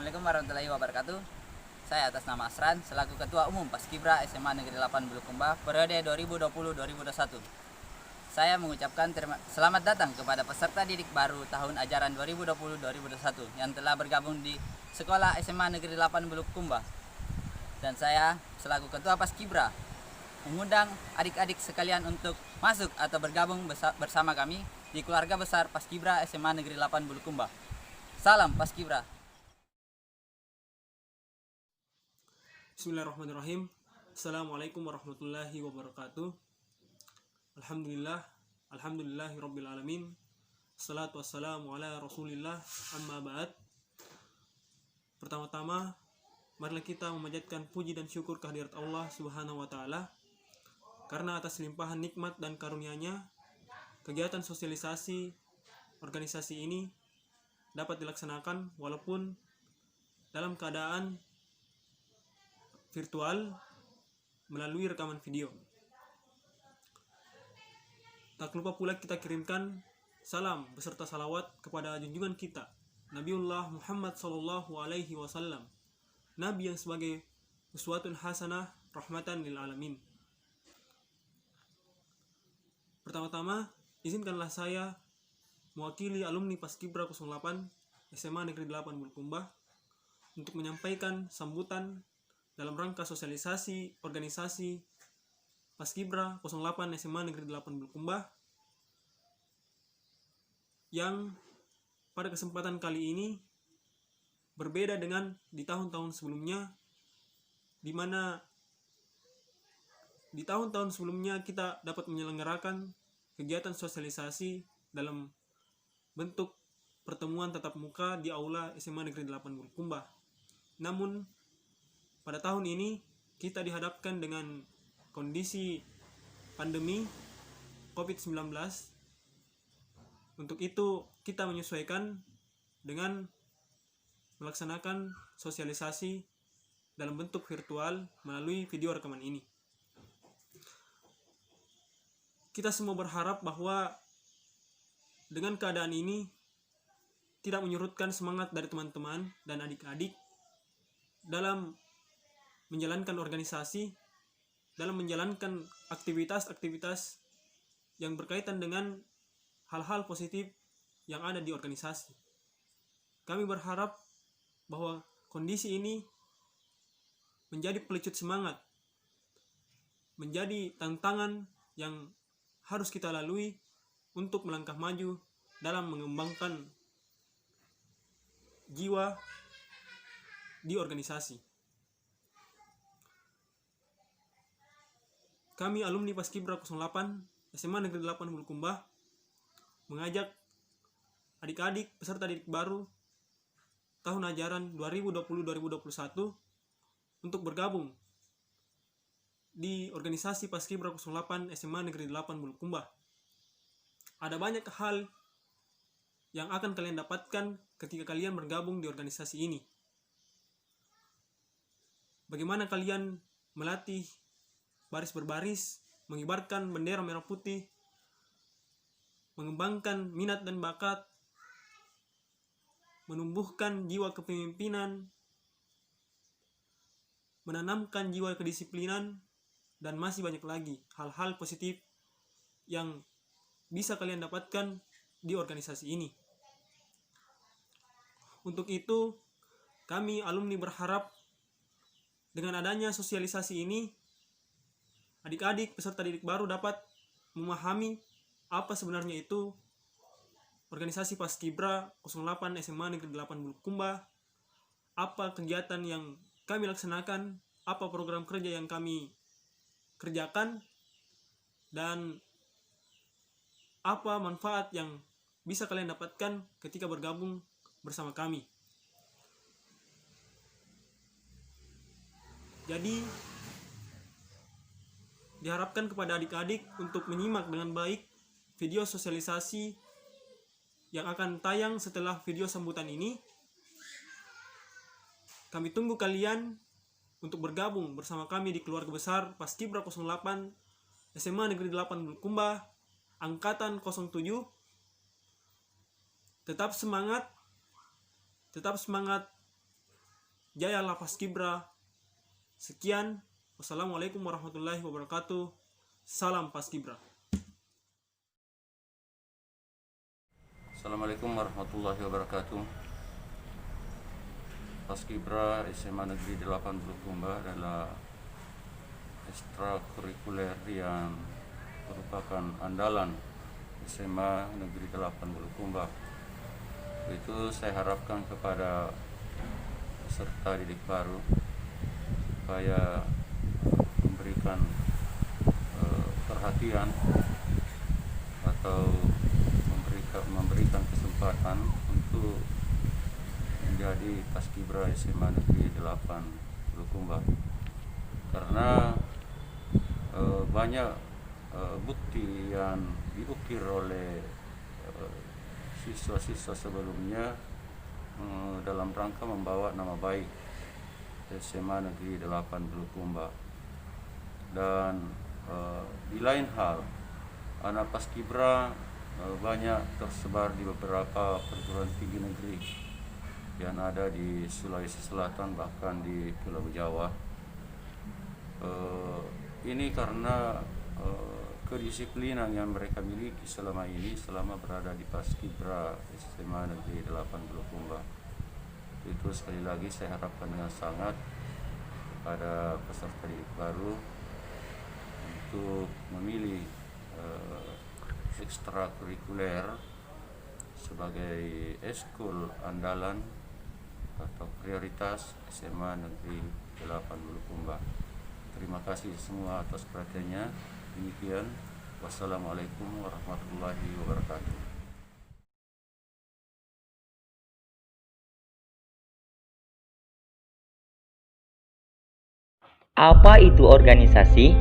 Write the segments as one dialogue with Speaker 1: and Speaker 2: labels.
Speaker 1: Assalamualaikum warahmatullahi wabarakatuh. Saya atas nama Asran selaku Ketua Umum Paskibra SMA Negeri 8 Bulukumba periode 2020-2021. Saya mengucapkan selamat datang kepada peserta didik baru tahun ajaran 2020-2021 yang telah bergabung di Sekolah SMA Negeri 8 Bulukumba. Dan saya selaku Ketua Paskibra mengundang adik-adik sekalian untuk masuk atau bergabung bersama kami di keluarga besar Paskibra SMA Negeri 8 Bulukumba. Salam Paskibra.
Speaker 2: Bismillahirrahmanirrahim. Assalamualaikum warahmatullahi wabarakatuh. Alhamdulillahirabbil alamin. Assalatu wassalamu ala Rasulillah, amma ba'd. Pertama-tama, marilah kita memanjatkan puji dan syukur kehadirat Allah Subhanahu wa taala karena atas limpahan nikmat dan karunia-Nya kegiatan sosialisasi organisasi ini dapat dilaksanakan walaupun dalam keadaan virtual melalui rekaman video. Tak lupa pula kita kirimkan salam beserta salawat kepada junjungan kita Nabiullah Muhammad sallallahu alaihi wasallam, Nabi yang sebagai uswatun hasanah rahmatan lil alamin. Pertama-tama, izinkanlah saya mewakili alumni Paskibra 08 SMA Negeri 8 Bulukumba untuk menyampaikan sambutan dalam rangka sosialisasi organisasi Paskibra 08 SMA Negeri 8 Bulukumba yang pada kesempatan kali ini berbeda dengan di tahun-tahun sebelumnya, di mana di tahun-tahun sebelumnya kita dapat menyelenggarakan kegiatan sosialisasi dalam bentuk pertemuan tatap muka di aula SMA Negeri 8 Bulukumba. Namun pada tahun ini kita dihadapkan dengan kondisi pandemi COVID-19. Untuk itu kita menyesuaikan dengan melaksanakan sosialisasi dalam bentuk virtual melalui video rekaman ini. Kita semua berharap bahwa dengan keadaan ini tidak menyurutkan semangat dari teman-teman dan adik-adik dalam menjalankan organisasi, dalam menjalankan aktivitas-aktivitas yang berkaitan dengan hal-hal positif yang ada di organisasi. Kami berharap bahwa kondisi ini menjadi pelecut semangat, menjadi tantangan yang harus kita lalui untuk melangkah maju dalam mengembangkan jiwa di organisasi. Kami alumni Paskibra 08 SMA Negeri 8 Bulukumba mengajak adik-adik peserta didik baru tahun ajaran 2020-2021 untuk bergabung di organisasi Paskibra 08 SMA Negeri 8 Bulukumba. Ada banyak hal yang akan kalian dapatkan ketika kalian bergabung di organisasi ini. Bagaimana kalian melatih baris berbaris, mengibarkan bendera merah putih, mengembangkan minat dan bakat, menumbuhkan jiwa kepemimpinan, menanamkan jiwa kedisiplinan, dan masih banyak lagi hal-hal positif yang bisa kalian dapatkan di organisasi ini. Untuk itu, kami alumni berharap dengan adanya sosialisasi ini, adik-adik peserta didik baru dapat memahami apa sebenarnya itu organisasi Paskibra 08 SMA Negeri 8 Bulukumba, apa kegiatan yang kami laksanakan, apa program kerja yang kami kerjakan, dan apa manfaat yang bisa kalian dapatkan ketika bergabung bersama kami. Jadi diharapkan kepada adik-adik untuk menyimak dengan baik video sosialisasi yang akan tayang setelah video sambutan ini. Kami tunggu kalian untuk bergabung bersama kami di keluarga besar Paskibra 08 SMA Negeri 8 Bulukumba Angkatan 07. Tetap semangat Jayalah Paskibra. Sekian, wassalamualaikum warahmatullahi wabarakatuh. Salam Paskibra.
Speaker 3: Assalamualaikum warahmatullahi wabarakatuh. Paskibra SMA Negeri 8 Bulukumba adalah ekstrakurikuler yang merupakan andalan SMA Negeri 8 Bulukumba. Itu saya harapkan kepada peserta didik baru supaya memberikan perhatian atau memberikan kesempatan untuk menjadi Paskibra SMA Negeri 8 Bulukumba, karena banyak bukti yang diukir oleh siswa-siswa sebelumnya dalam rangka membawa nama baik SMA Negeri 8 Bulukumba. Dan di lain hal, anak Paskibra banyak tersebar di beberapa perguruan tinggi negeri yang ada di Sulawesi Selatan, bahkan di Pulau Jawa. Ini karena kedisiplinan yang mereka miliki selama ini, selama berada di Paskibra SMA Negeri 8 Bulukumba. Itu sekali lagi saya harapkan dengan sangat pada peserta didik baru untuk memilih ekstrakurikuler sebagai eskul andalan atau prioritas SMA Negeri 8 Bulukumba. Terima kasih semua atas perhatiannya. Demikian, wassalamualaikum warahmatullahi wabarakatuh.
Speaker 4: Apa itu organisasi?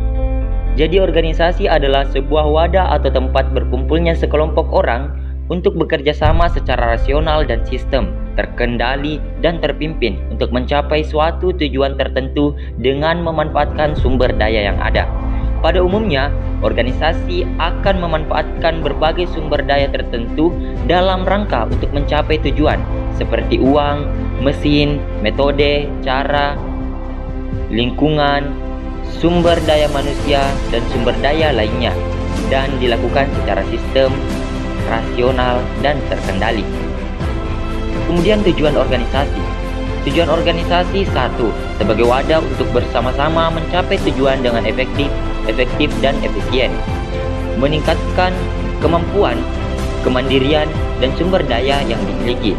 Speaker 4: Jadi organisasi adalah sebuah wadah atau tempat berkumpulnya sekelompok orang untuk bekerja sama secara rasional dan sistem, terkendali dan terpimpin untuk mencapai suatu tujuan tertentu dengan memanfaatkan sumber daya yang ada. Pada umumnya, organisasi akan memanfaatkan berbagai sumber daya tertentu dalam rangka untuk mencapai tujuan, seperti uang, mesin, metode, cara, lingkungan, sumber daya manusia, dan sumber daya lainnya, dan dilakukan secara sistem, rasional, dan terkendali. Kemudian tujuan organisasi. Tujuan organisasi 1. Sebagai wadah untuk bersama-sama mencapai tujuan dengan efektif dan efisien. Meningkatkan kemampuan, kemandirian, dan sumber daya yang dimiliki.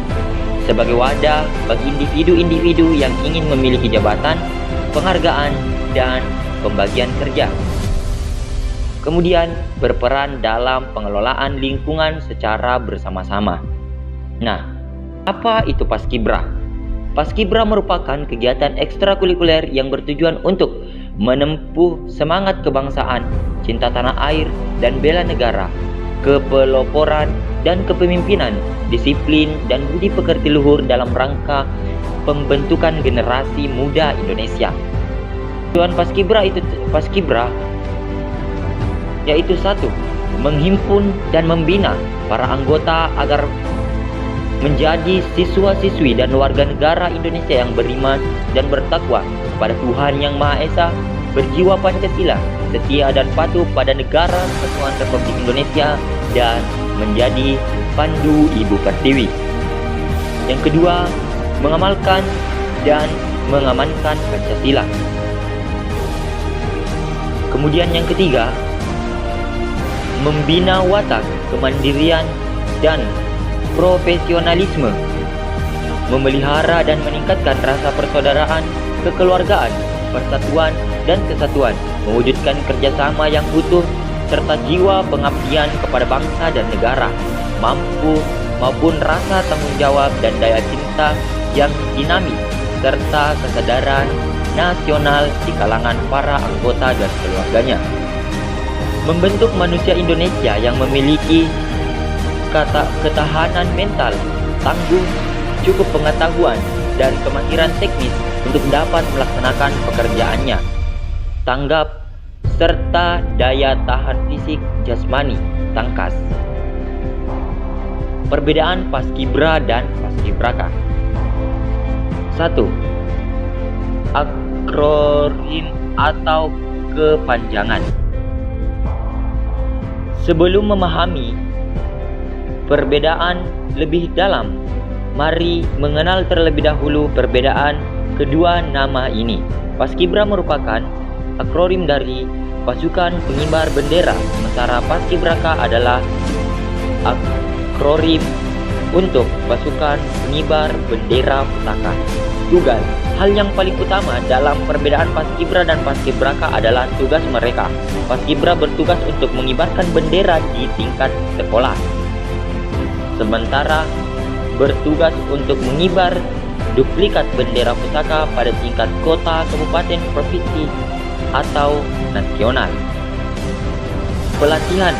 Speaker 4: Sebagai wadah bagi individu-individu yang ingin memiliki jabatan, penghargaan, dan pembagian kerja. Kemudian berperan dalam pengelolaan lingkungan secara bersama-sama. Nah, apa itu Paskibra? Paskibra merupakan kegiatan ekstrakurikuler yang bertujuan untuk menempuh semangat kebangsaan, cinta tanah air, dan bela negara, kepeloporan dan kepemimpinan, disiplin dan budi pekerti luhur dalam rangka pembentukan generasi muda Indonesia. Tujuan Paskibra yaitu 1. Menghimpun dan membina para anggota agar menjadi siswa-siswi dan warga negara Indonesia yang beriman dan bertakwa kepada Tuhan Yang Maha Esa, berjiwa Pancasila, setia dan patuh pada negara Kesatuan Republik Indonesia, dan menjadi pandu Ibu Pertiwi. Yang kedua, mengamalkan dan mengamankan Pancasila. Kemudian yang ketiga, membina watak kemandirian dan profesionalisme, memelihara dan meningkatkan rasa persaudaraan, kekeluargaan, persatuan dan kesatuan, mewujudkan kerjasama yang utuh, serta jiwa pengabdian kepada bangsa dan negara, maupun rasa tanggung jawab dan daya cinta yang dinamis, serta kesadaran nasional di kalangan para anggota dan keluarganya. Membentuk manusia Indonesia yang memiliki ketahanan mental, tangguh, cukup pengetahuan, dan kemahiran teknis untuk dapat melaksanakan pekerjaannya, tanggap, serta daya tahan fisik jasmani, tangkas. Perbedaan Paskibra dan Paskibraka. 1. akronim atau kepanjangan. Sebelum memahami perbedaan lebih dalam, mari mengenal terlebih dahulu perbedaan kedua nama ini. Paskibra merupakan akronim dari Pasukan Pengibar Bendera, sementara Paskibraka adalah akronim untuk Pasukan Pengibar Bendera Pusaka. Tugas. Hal yang paling utama dalam perbedaan Paskibra dan Paskibraka adalah tugas mereka. Paskibra bertugas untuk mengibarkan bendera di tingkat sekolah, sementara bertugas untuk mengibar duplikat bendera pusaka pada tingkat kota, kabupaten, provinsi, atau nasional. Pelatihan.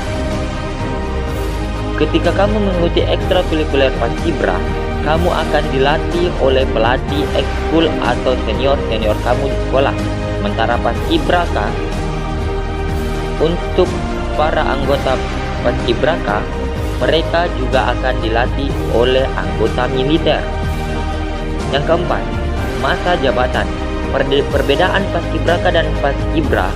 Speaker 4: Ketika kamu mengikuti ekstrakurikuler Paskibra, kamu akan dilatih oleh pelatih ekskul atau senior-senior kamu di sekolah. Sementara Paskibraka, untuk para anggota Paskibraka, mereka juga akan dilatih oleh anggota militer. Yang keempat, masa jabatan. Perbedaan Paskibraka dan Paskibra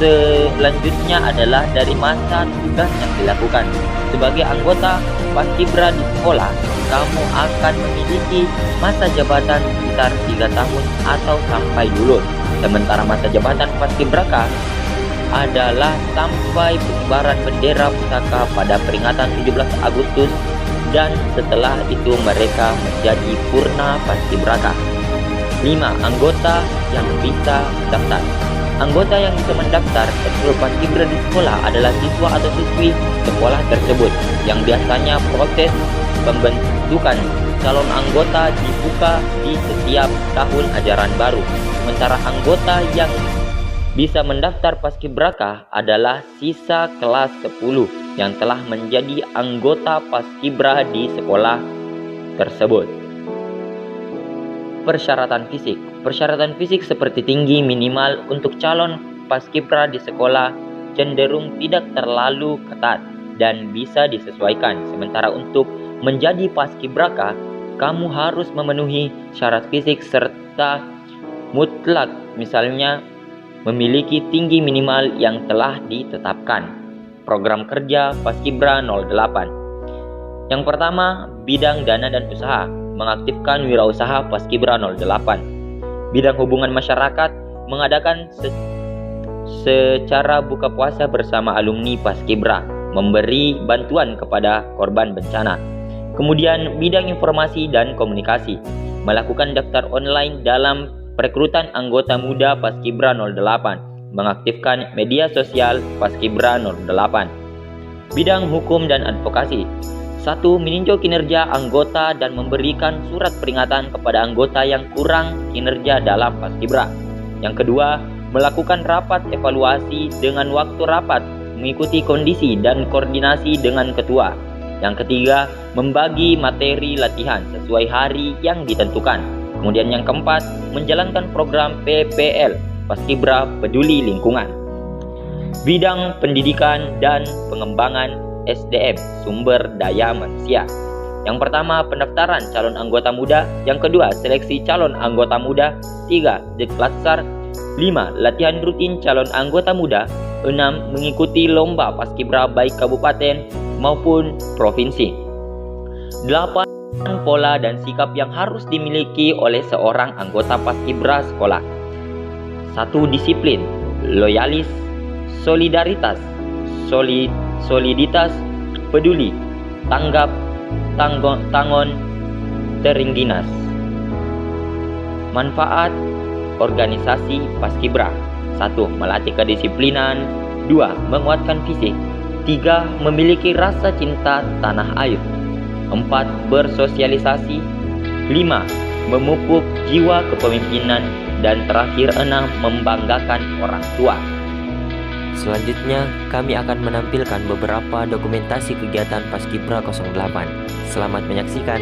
Speaker 4: selanjutnya adalah dari masa tugas yang dilakukan. Sebagai anggota Paskibra di sekolah, kamu akan memiliki masa jabatan sekitar 3 tahun atau sampai lulus. Sementara masa jabatan Paskibraka adalah sampai pengibaran bendera pusaka pada peringatan 17 Agustus dan setelah itu mereka menjadi purna Paskibraka. 5. Anggota yang bisa mendaftar. Anggota yang bisa mendaftar ekskul Paskibra di sekolah adalah siswa atau siswi sekolah tersebut, yang biasanya proses pembentukan calon anggota dibuka di setiap tahun ajaran baru. Sementara anggota yang bisa mendaftar Paskibraka adalah sisa kelas 10 yang telah menjadi anggota Paskibra di sekolah tersebut. Persyaratan fisik. Persyaratan fisik seperti tinggi minimal untuk calon Paskibra di sekolah cenderung tidak terlalu ketat dan bisa disesuaikan. Sementara untuk menjadi Paskibraka, kamu harus memenuhi syarat fisik serta mutlak, misalnya memiliki tinggi minimal yang telah ditetapkan. Program kerja Paskibra 08. Yang pertama, bidang dana dan usaha, mengaktifkan wirausaha Paskibra 08. Bidang hubungan masyarakat, mengadakan secara buka puasa bersama alumni Paskibra, memberi bantuan kepada korban bencana. Kemudian bidang informasi dan komunikasi, melakukan daftar online dalam perekrutan anggota muda Paskibra 08, mengaktifkan media sosial Paskibra 08. Bidang hukum dan advokasi. 1. Meninjau kinerja anggota dan memberikan surat peringatan kepada anggota yang kurang kinerja dalam Paskibra. Yang kedua, melakukan rapat evaluasi dengan waktu rapat, mengikuti kondisi dan koordinasi dengan ketua. Yang ketiga, membagi materi latihan sesuai hari yang ditentukan. Kemudian yang keempat, menjalankan program PPL, Paskibra Peduli Lingkungan. Bidang pendidikan dan pengembangan SDM, sumber daya manusia. Yang pertama, pendaftaran calon anggota muda. Yang kedua, seleksi calon anggota muda. 3. Diklasar. 5. Latihan rutin calon anggota muda. 6. Mengikuti lomba Paskibra baik kabupaten maupun provinsi. 8. Pola dan sikap yang harus dimiliki oleh seorang anggota Paskibra sekolah. 1. Disiplin, loyalis, solidaritas, soliditas, peduli, tanggap, tangon, teringginas. Manfaat organisasi Paskibra. 1. Melatih kedisiplinan. 2. Menguatkan fisik. 3. Memiliki rasa cinta tanah air. 4. Bersosialisasi. 5. Memupuk jiwa kepemimpinan. Dan terakhir 6. Membanggakan orang tua.
Speaker 5: Selanjutnya, kami akan menampilkan beberapa dokumentasi kegiatan Paskibra 08. Selamat menyaksikan.